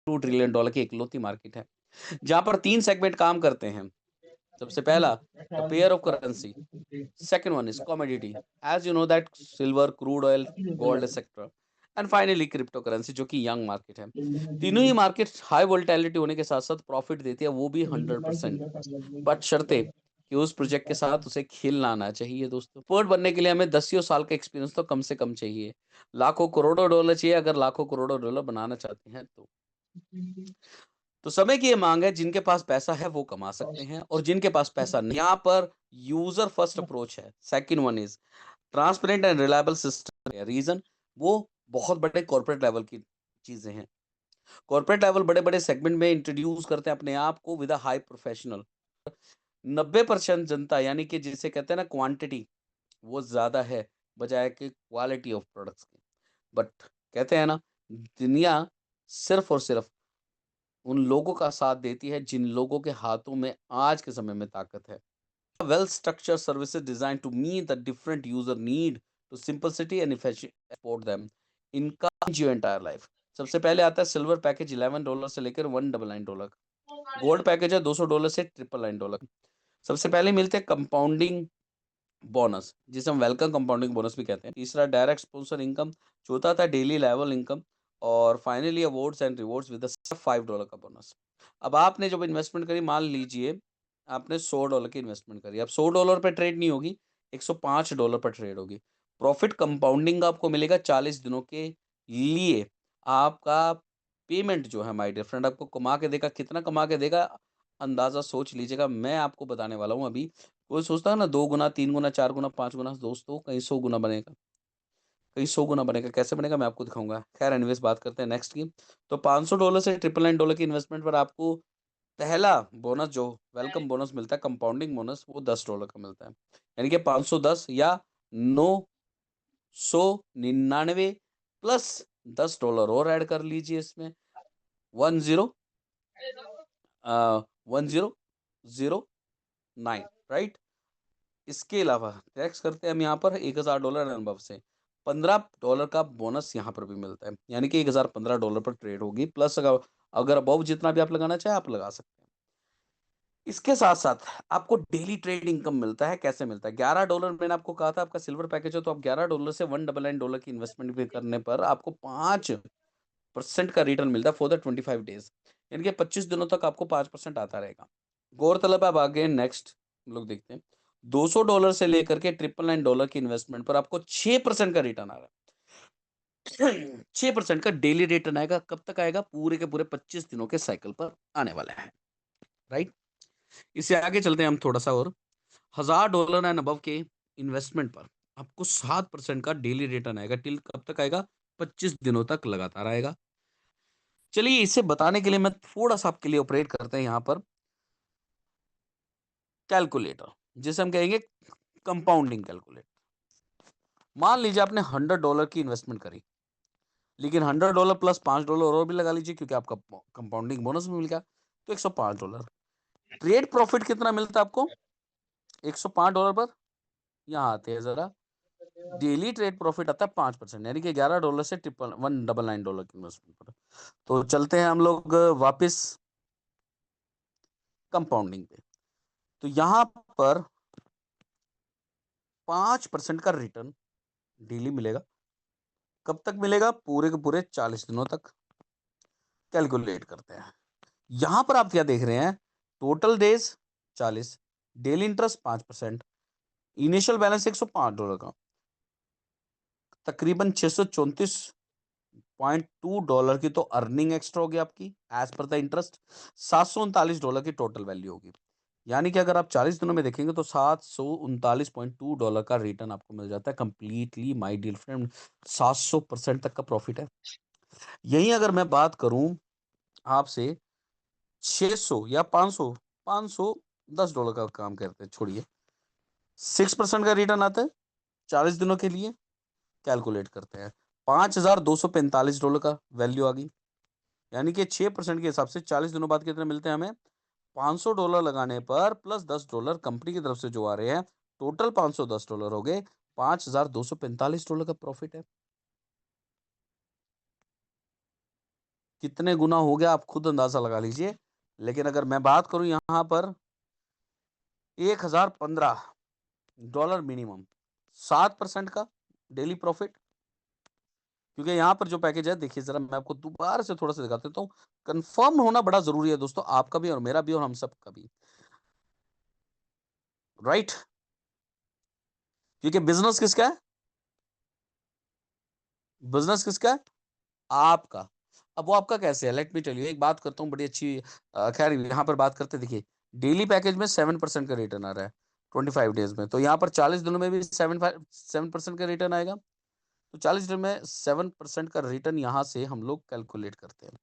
$2 trillion की इकलौती market है जहां पर 3 सेगमेंट काम करते हैं। सबसे पहला, the pair of currency. Second one is commodity, as you know that silver, crude oil, gold etcetera. And finally crypto currency, जो कि यंग मार्केट है। तीनों ही मार्केट हाई वोलेटिलिटी होने के साथ साथ प्रॉफिट देती है, वो भी 100%। बट शर्तें कि उस प्रोजेक्ट के साथ उसे खेलना आना चाहिए दोस्तों। एक्सपर्ट बनने के लिए हमें 10 साल का एक्सपीरियंस तो कम से कम चाहिए। लाखों करोड़ों डॉलर चाहिए अगर लाखों करोड़ों डॉलर बनाना चाहते हैं तो समय की ये मांग है, जिनके पास पैसा है वो कमा सकते हैं और जिनके पास पैसा नहीं, यहाँ पर यूजर फर्स्ट अप्रोच है। Second one is transparent and reliable system है। रीजन, वो बहुत बड़े कॉर्पोरेट लेवल की चीजें हैं। कॉर्पोरेट लेवल बड़े बड़े सेगमेंट में इंट्रोड्यूस करते हैं अपने आप को विद अ हाई प्रोफेशनल। 90% जनता, यानी कि जिसे कहते हैं ना क्वांटिटी, वो ज्यादा है बजाय कि क्वालिटी ऑफ प्रोडक्ट्स की। बट कहते हैं ना, दुनिया सिर्फ और सिर्फ उन लोगों का साथ देती है जिन लोगों के हाथों में आज के समय में ताकत है। Well structured services design to meet the different user need to simplicity and support them इनका योर एंटायर लाइफ। सबसे पहले आता है सिल्वर पैकेज, $11 से लेकर $199। गोल्ड पैकेज है $200 से $999। सबसे पहले मिलते हैं कंपाउंडिंग बोनस, जिसे हम वेलकम कंपाउंडिंग बोनस भी कहते हैं। तीसरा डायरेक्ट स्पॉन्सर इनकम। चौथा था डेली लेवल इनकम। और finally awards and rewards with $5 का बोनस। अब आपने जब इन्वेस्टमेंट करी, मान लीजिए आपने $100 की इन्वेस्टमेंट करी, अब $100 पर ट्रेड नहीं होगी, $105 पर ट्रेड होगी। प्रॉफिट कंपाउंडिंग आपको मिलेगा 40 दिनों के लिए। आपका पेमेंट जो है माय डियर फ्रेंड, आपको कमा के देगा, कितना कमा के देगा अंदाजा सोच लीजिएगा। मैं आपको बताने वाला हूँ अभी। कोई सोचता है ना 2 गुना, 3 गुना, 4 गुना, 5 गुना, दोस्तों कहीं 100 गुना बनेगा, कहीं 100 गुना बनेगा। कैसे बनेगा मैं आपको दिखाऊंगा। खैर एनिवेज, बात करते हैं नेक्स्ट की। तो $500 से $999 की इन्वेस्टमेंट पर आपको पहला बोनस, जो वेलकम बोनस मिलता है, कंपाउंडिंग बोनस, वो $10 का मिलता है। यानी कि 510 या 999 प्लस $10 और ऐड कर लीजिए इसमें, 10 1009, राइट। इसके अलावा टैक्स करते हैं हम यहाँ पर $1000 अनुभव से $15 का बोनस यहाँ पर भी मिलता है। यानी कि $1015 पर ट्रेड होगी, प्लस अगर अगर अबव जितना भी आप लगाना चाहे आप लगा सकते हैं। इसके साथ साथ आपको डेली ट्रेड इनकम मिलता है। कैसे मिलता है? $11 मैंने आपको कहा था आपका सिल्वर पैकेज है, तो आप $11 से $199 की इन्वेस्टमेंट भी करने पर आपको 5% का रिटर्न मिलता है फॉर द 25 डेज। यानी कि 25 दिनों तक आपको 5% आता रहेगा। गौरतलब है, अब आगे नेक्स्ट हम लोग देखते हैं। $200 से लेकर के $999 की इन्वेस्टमेंट पर आपको 6% का रिटर्न आ रहा है। 6% का डेली रिटर्न आएगा। कब तक आएगा? पूरे के पूरे 25 दिनों के साइकिल पर आने वाला है, राइट। इससे आगे चलते हैं हम थोड़ा सा और। $1000 एंड अबव के इन्वेस्टमेंट पर आपको 7% का डेली रिटर्न आएगा। टिल कब तक आएगा? 25 दिनों तक लगातार आएगा। चलिए, इसे बताने के लिए मैं थोड़ा सा आपके लिए ऑपरेट करते हैं यहाँ पर कैलकुलेटर, जिसे हम कहेंगे कंपाउंडिंग कैलकुलेटर। मान लीजिए आपने $100 की इन्वेस्टमेंट करी, लेकिन $100 प्लस $5 और भी लगा लीजिए, क्योंकि आपका कंपाउंडिंग बोनस भी मिल गया, तो $105। ट्रेड प्रॉफिट कितना मिलता है आपको? $105 पर यहाँ आते हैं जरा। डेली ट्रेड प्रॉफिट आता है 5%, यानी कि $11 से ट्रिपल $199 की इन्वेस्टमेंट पर। तो चलते हैं हम लोग वापस कंपाउंडिंग पे। तो यहाँ पर 5% का रिटर्न डेली मिलेगा। कब तक मिलेगा? पूरे के पूरे 40 दिनों तक। कैलकुलेट करते हैं। यहां पर आप क्या देख रहे हैं? Total days 40, daily interest 5%, initial balance $105 का, तकरीबन $634.2 की तो अर्निंग एक्स्ट्रा होगी आपकी एज पर द इंटरेस्ट। $739 की टोटल वैल्यू होगी। यानी कि अगर आप 40 दिनों में देखेंगे तो $739.2 का रिटर्न आपको मिल जाता है कंप्लीटली माय डियर फ्रेंड। 700% तक का प्रॉफिट है। यही अगर मैं बात करूं आपसे 600 या 500, $510 का काम करते हैं, छोड़िए, 6% का रिटर्न आता है 40 दिनों के लिए। कैलकुलेट करते हैं, $5245 का वैल्यू आ गई। यानी कि 6% के हिसाब से 40 दिनों बाद कितने मिलते हैं हमें? $500 लगाने पर प्लस $10 कंपनी की तरफ से जो आ रहे हैं, टोटल $510 हो गए। $5245 का प्रॉफिट है। कितने गुना हो गया आप खुद अंदाजा लगा लीजिए। लेकिन अगर मैं बात करूं यहां पर $1015 मिनिमम, 7% का डेली प्रॉफिट। क्योंकि यहां पर जो पैकेज है, देखिए जरा मैं आपको दोबारा से थोड़ा सा दिखा देता हूं। कंफर्म होना बड़ा जरूरी है दोस्तों, आपका भी और मेरा भी और हम सब का भी, राइट। क्योंकि बिजनेस किसका है? बिजनेस किसका है? आपका। अब वो आपका कैसे है, लेट मी टेल यू। एक बात करता हूँ बड़ी अच्छी, खैर यहाँ पर बात करते हैं। देखिए डेली पैकेज में 7% का रिटर्न आ रहा है 25 डेज में, तो यहाँ पर 40 दिनों में भी 7% का रिटर्न आएगा। तो 40 दिन में 7% का रिटर्न यहाँ से हम लोग कैलकुलेट करते हैं।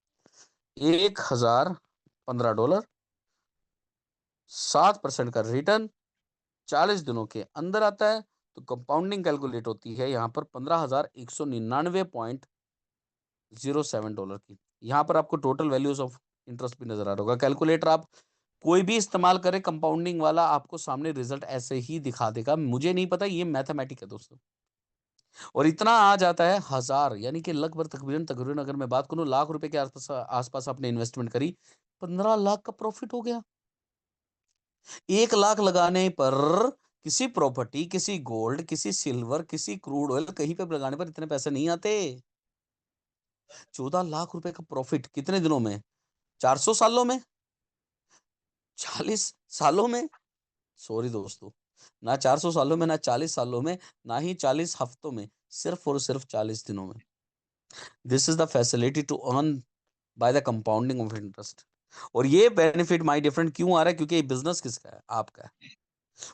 $1015, 7% का रिटर्न 40 दिनों के अंदर आता है। तो कंपाउंडिंग कैलकुलेट होती है यहाँ पर $15,199.07 की। यहाँ पर आपको टोटल वैल्यूज ऑफ इंटरेस्ट भी नजर आ रहा होगा। कैलकुलेटर आप कोई भी इस्तेमाल करें, कंपाउंडिंग वाला आपको सामने रिजल्ट ऐसे ही दिखा देगा। मुझे नहीं पता, ये मैथमेटिक है दोस्तों। और इतना आ जाता है हजार, यानी कि लगभग तकरीबन तकरीबन अगर मैं बात करूं लाख रुपए के आसपास आसपास आपने इन्वेस्टमेंट करी, 15 लाख का प्रॉफिट हो गया। 1 लाख लगाने पर किसी प्रॉपर्टी, किसी गोल्ड, किसी सिल्वर, किसी क्रूड ऑयल कहीं पे लगाने पर इतने पैसे नहीं आते। 14 लाख रुपए का प्रॉफिट कितने दिनों में? 400 सालों में, 40 सालों में। सॉरी दोस्तों, ना 400 सालों में, ना 40 सालों में, ना ही 40 हफ्तों में, सिर्फ और सिर्फ 40 दिनों में। This is the facility to earn by the compounding of interest. और ये बेनिफिट माई डिफरेंट क्यों आ रहा है? क्योंकि ये बिजनेस किसका है? आपका है।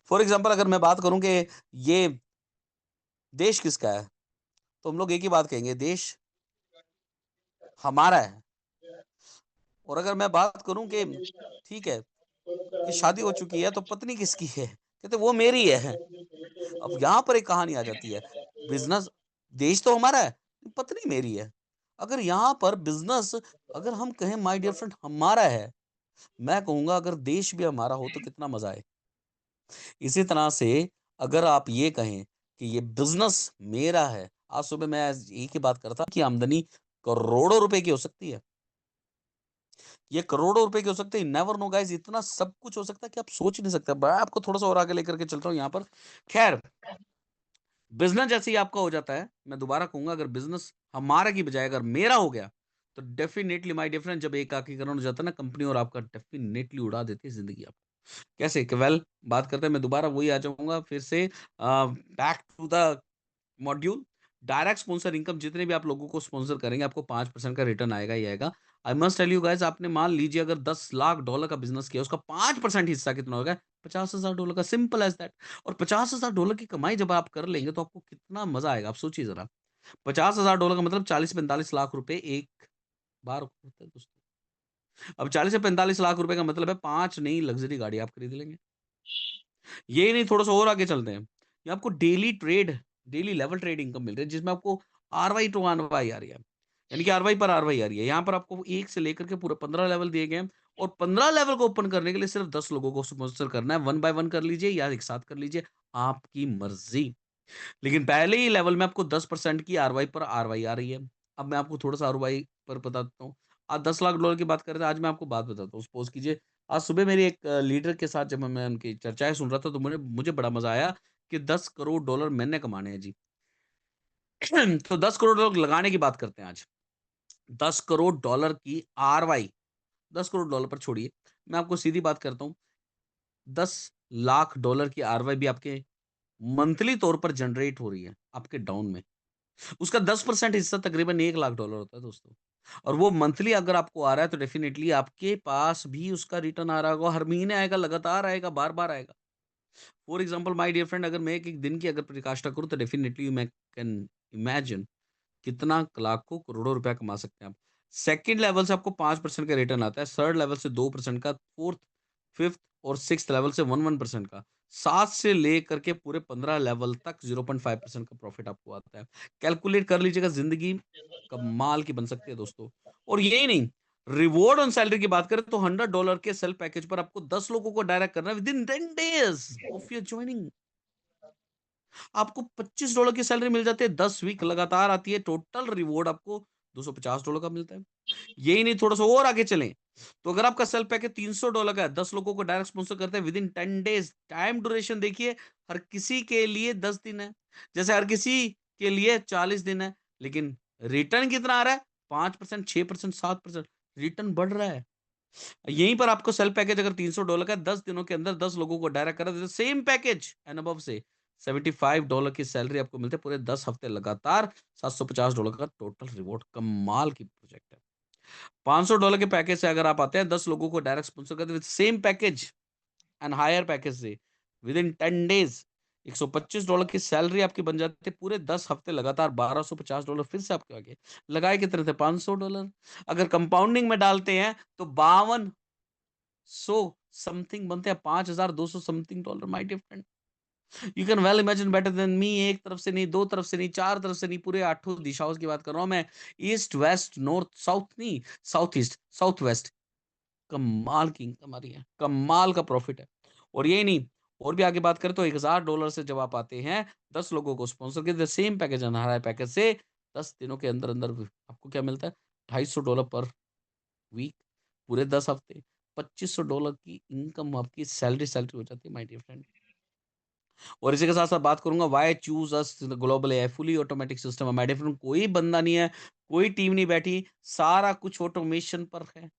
फॉर एग्जाम्पल अगर मैं बात करूं कि ये देश किसका है, तो हम लोग एक ही बात कहेंगे, देश हमारा है। और अगर मैं बात करूं कि ठीक है कि शादी हो चुकी है, तो पत्नी किसकी है? कहते वो मेरी है। अब यहां पर एक कहानी आ जाती है, बिजनेस, देश तो हमारा है, पत्नी मेरी है। अगर यहां पर बिजनेस, अगर हम कहें माय डियर फ्रेंड हमारा है, मैं कहूंगा अगर देश भी हमारा हो तो कितना मजा आए। इसी तरह से अगर आप ये कहें कि ये बिजनेस मेरा है, आज सुबह मैं एक ही बात करता कि आमदनी करोड़ों रुपए की हो सकती है। ये करोड़ों रुपए की हो सकती है, नेवर नो गाइस, इतना सब कुछ हो सकता है कि आप सोच नहीं सकते। मैं आपको थोड़ा सा और आगे लेकर के चलता हूँ यहाँ पर। खैर, बिजनेस जैसे ही आपका हो जाता है, मैं दोबारा कहूंगा अगर बिजनेस हमारा की बजाय अगर मेरा हो गया, तो डेफिनेटली माय डिफरेंस, जब एकाकीकरण हो जाता है ना कंपनी और आपका, डेफिनेटली उड़ा देती है जिंदगी आप। कैसे कि वेल, बात करते हैं, मैं दोबारा वही आ जाऊंगा फिर से, back to the module. Direct sponsor income, जितने भी आप लोगों को स्पॉन्सर करेंगे आपको 5% का रिटर्न आएगा ही आएगा। I must tell you guys, आपने मान लीजिए अगर $10 लाख का बिजनेस किया, उसका 5% हिस्सा कितना होगा? $50,000 का, सिंपल एज दैट। और $50,000 की कमाई जब आप कर लेंगे तो आपको कितना मजा आएगा, आप सोचिए जरा। $50,000 का मतलब 40 से 45 लाख रुपए एक बार होता है दोस्तों। अब 40 से 45 लाख रुपए का मतलब है 5 नई लग्जरी गाड़ी आप खरीद लेंगे। ये नहीं, थोड़ा सा और आगे चलते हैं। ये आपको daily trade, daily level trade income मिल रही है, जिसमें आपको आरवाई टू आरवाई आ रही है, यानी कि आरवाई पर आरवाई आ रही है। यहाँ पर आपको 1 से लेकर के पूरे 15 लेवल दिए गए हैं। और 15 लेवल को ओपन करने के लिए सिर्फ 10 लोगों को स्पॉन्सर करना है। 1 बाय 1 कर लीजिए या एक साथ कर लीजिए, आपकी मर्जी। लेकिन पहले ही लेवल में आपको 10% की आरवाई पर आरवाई आ रही है। अब मैं आपको थोड़ा सा आरवाई पर बताता हूँ। आज $10 लाख की बात कर रहे थे, आज मैं आपको बात बताता हूँ। सपोज कीजिए आज सुबह मेरी एक लीडर के साथ जब मैं उनकी चर्चाएं सुन रहा था, तो मुझे मुझे बड़ा मजा आया कि $10 करोड़ मैंने कमाने हैं जी। तो $10 करोड़ लगाने की बात करते हैं आज। $10 करोड़ की आरवाई, $10 करोड़ पर छोड़िए, मैं आपको सीधी बात करता हूँ। $10 लाख की आरवाई भी आपके मंथली तौर पर जनरेट हो रही है आपके डाउन में। उसका 10% हिस्सा तकरीबन $1 लाख होता है दोस्तों। और वो मंथली अगर आपको आ रहा है, तो डेफिनेटली आपके पास भी उसका रिटर्न आ रहा होगा, हर महीने आएगा, लगातार आएगा, बार बार आएगा। For example my dear friend, अगर मैं एक एक दिन की अगर परिकाष्ठा करूं, तो डेफिनेटली मैं कैन इमेजिन कितना लाखों करोड़ों रुपया कमा सकते हैं आप। सेकंड लेवल से आपको 5% का रिटर्न आता है, थर्ड लेवल से 2% का, फोर्थ, फिफ्थ और सिक्स लेवल से 1% का, 7 से लेकर के पूरे 15 लेवल तक 0.5% का प्रॉफिट आपको आता है। कैलकुलेट कर लीजिएगा, जिंदगी कमाल की बन सकती है दोस्तों। और यही नहीं, रिवॉर्ड ऑन सैलरी की बात करें तो $100 के सेल पैकेज पर आपको 10 लोगों को डायरेक्ट करना है with in 10 days of your joining. आपको $25 की सैलरी मिल जाती है, 10 वीक लगातार आती है, टोटल रिवॉर्ड आपको $250 का मिलता है। यही नहीं, थोड़ा सा और आगे चलें, तो अगर आपका सेल पैकेज $300 का है, 10 लोगों को डायरेक्ट स्पॉन्सर करते हैं with in 10 days, time duration देखिए, हर किसी के लिए 10 दिन है, जैसे हर किसी के लिए 40 दिन है, लेकिन रिटर्न कितना आ रहा है? 5%, 6%, 7% रिटर्न बढ़ रहा है। यहीं पर आपको सेल पैकेज अगर $300 का 10 दिनों के अंदर 10 लोगों को डायरेक्ट करा देते, सेम पैकेज एंड अबव से $75 की सैलरी आपको मिलती है पूरे 10 हफ्ते लगातार, $750 का टोटल रिवॉर्ड। कमाल की प्रोजेक्ट है। $500 के पैकेज से अगर आप आते हैं, 10 लोगों को डायरेक्ट स्पॉन्सर करते हैं same package and higher package से विद इन 10 डेज, $125 की सैलरी आपकी बन जाती है पूरे 10 हफ्ते लगातार, $1250 फिर से आपके आगे। लगाए कितने थे? $500। अगर कंपाउंडिंग में डालते हैं तो 5200 समथिंग बनते हैं, 5200 something dollar. My dear friend, you can well imagine better than me. एक तरफ से नहीं, दो तरफ से नहीं, चार तरफ से नहीं, पूरे आठों दिशाओं की बात कर रहा हूं मैं। ईस्ट, वेस्ट, नॉर्थ, साउथ नहीं, साउथ ईस्ट, साउथ वेस्ट। कमाल की इनकम आ रही है, कमाल का प्रॉफिट है। और यही नहीं, और भी आगे बात करें तो $1000 से जब आप आते हैं, 10 लोगों को स्पॉन्सर के सेम पैकेज, अनहारा पैकेज से 10 दिनों के अंदर अंदर आपको क्या मिलता है? $250 पर वीक, पूरे 10 हफ्ते, $2500 की इनकम आपकी सैलरी सैलरी हो जाती है माय डियर फ्रेंड। और इसी के साथ साथ बात करूंगा why choose us global AI fully automatic system है माय डियर फ्रेंड। कोई बंदा नहीं है, कोई टीम नहीं बैठी, सारा कुछ ऑटोमेशन पर है,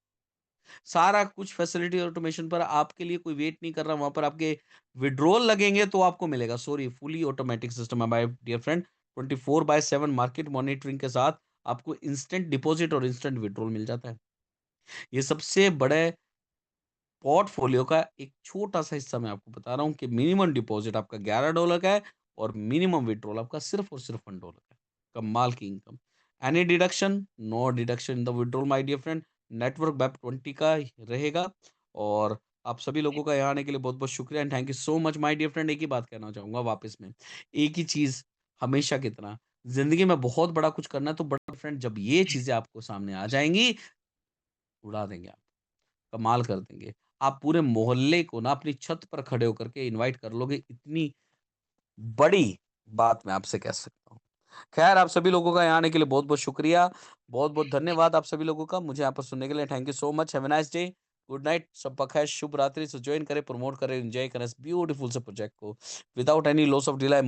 सारा कुछ फैसिलिटी ऑटोमेशन पर। आपके लिए कोई वेट नहीं कर रहा, वहां पर आपके विड्रॉल लगेंगे तो आपको मिलेगा। सॉरी, फुली ऑटोमेटिक सिस्टम है my dear friend. 24/7 market monitoring के साथ आपको इंस्टेंट डिपॉजिट और इंस्टेंट विड्रॉल मिल जाता है। ये सबसे बड़े पोर्टफोलियो का एक छोटा-सा हिस्सा मैं आपको बता रहा हूँ कि मिनिमम डिपॉज़िट आपका $11 का है और मिनिमम विथड्रॉल आपका सिर्फ़ और सिर्फ़ $1 का है। कमाल की इनकम। Any deduction? No deduction in the withdrawal my dear friend. Network web 20 का ही रहेगा। और आप सभी लोगों का यहाँ आने के लिए बहुत-बहुत शुक्रिया and thank you so much my dear friend. एक ही बात कहना चाहूँगा वापस में, एक ही चीज़ हमेशा की तरह, ज़िंदगी में बहुत बड़ा कुछ करना है तो बड़ा फ्रेंड, जब ये चीज़ें आपको सामने आ जाएँगी, उड़ा देंगे आप। कमाल कर देंगे। आप पूरे मोहल्ले को ना अपनी छत पर खड़े होकर के इनवाइट कर लोगे, इतनी बड़ी बात मैं आपसे कह सकता हूँ। ख़ैर, आप सभी लोगों का यहाँ आने के लिए बहुत-बहुत शुक्रिया। बहुत-बहुत धन्यवाद आप सभी लोगों का मुझे यहाँ पर सुनने के लिए। Thank you so much. Have a nice day. Good night. शब्बा ख़ैर, शुभ रात्रि। सो जॉइन करें, प्रमोट करें, एन्जॉय करें इस ब्यूटीफुल से प्रोजेक्ट को without any loss of delay.